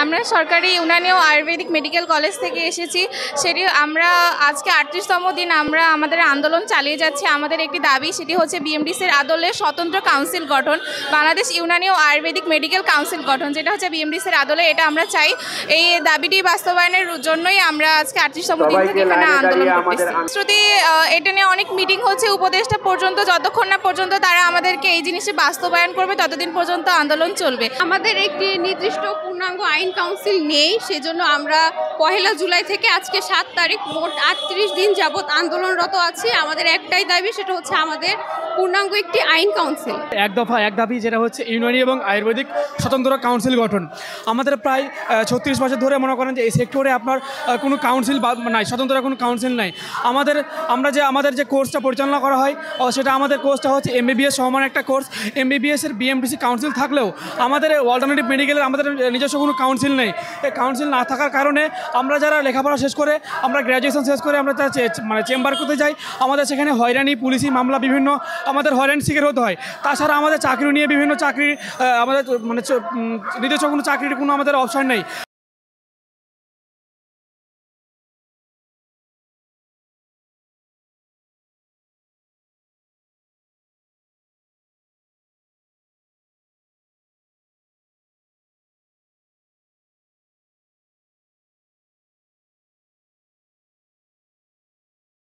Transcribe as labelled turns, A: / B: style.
A: আমরা সরকারি ইউনানি ও Ayurvedic medical college থেকে এসেছি। সেটি আমরা আজকে 38তম দিন আমরা আমাদের আন্দোলন চালিয়ে যাচ্ছি। আমাদের একটি দাবি, সেটি হচ্ছে বিএমডিসির আদলে স্বতন্ত্র কাউন্সিল গঠন, বাংলাদেশ ইউনানি ও আয়ুর্বেদিক মেডিকেল কাউন্সিল গঠন, যেটা হচ্ছে বিএমডিসির আদলে। এটা আমরা চাই। এই দাবিটি বাস্তবায়নের জন্যই আমরা আজকে 38তম দিন থেকে এখানে আন্দোলন করতেছি। শ্রুতি এটা নিয়ে অনেক মিটিং হচ্ছে উপদেষ্টা পর্যন্ত, যতক্ষণ না পর্যন্ত তারা আমাদেরকে এই জিনিসটি বাস্তবায়ন করবে ততদিন পর্যন্ত আন্দোলন চলবে।
B: আমাদের একটি নির্দিষ্ট পূর্ণাঙ্গ আইন কাউন্সিল নেই, সেজন্য আমরা 1 জুলাই থেকে আজকে 7 তারিখ মোট 38 দিন যাবৎ আন্দোলনরত আছি। আমাদের একটাই দাবি, সেটা হচ্ছে আমাদের পূর্ণাঙ্গ একটি আইন কাউন্সিল।
C: এক দাবি যেটা হচ্ছে ইউনানি এবং আয়ুর্বেদিক স্বতন্ত্র কাউন্সিল গঠন। আমাদের প্রায় 36 বছর ধরে মনে করেন যে এই সেক্টরে আপনার কোনো কাউন্সিল নাই, স্বতন্ত্র কোনো কাউন্সিল নাই। আমাদের যে কোর্সটা পরিচালনা করা হয় সেটা আমাদের কোর্সটা হচ্ছে এমবিবিএস সমান একটা কোর্স। এমবিবিএসের বিএমডিসি কাউন্সিল থাকলেও আমাদের অল্টারনেটিভ মেডিকেলের আমাদের নিজস্ব কোনো কাউন্সিল নেই। এই কাউন্সিল না থাকার কারণে আমরা যারা লেখাপড়া শেষ করে, আমরা গ্র্যাজুয়েশন শেষ করে আমরা চেম্বার করতে যাই, আমাদের সেখানে হয়রানি, পুলিশি মামলা, বিভিন্ন আমাদের হয়রানির শিকার হতে হয়। তাছাড়া আমাদের চাকরি নিয়ে বিভিন্ন চাকরি আমাদের নিজস্ব কোনো চাকরির কোনো আমাদের অপশন নেই।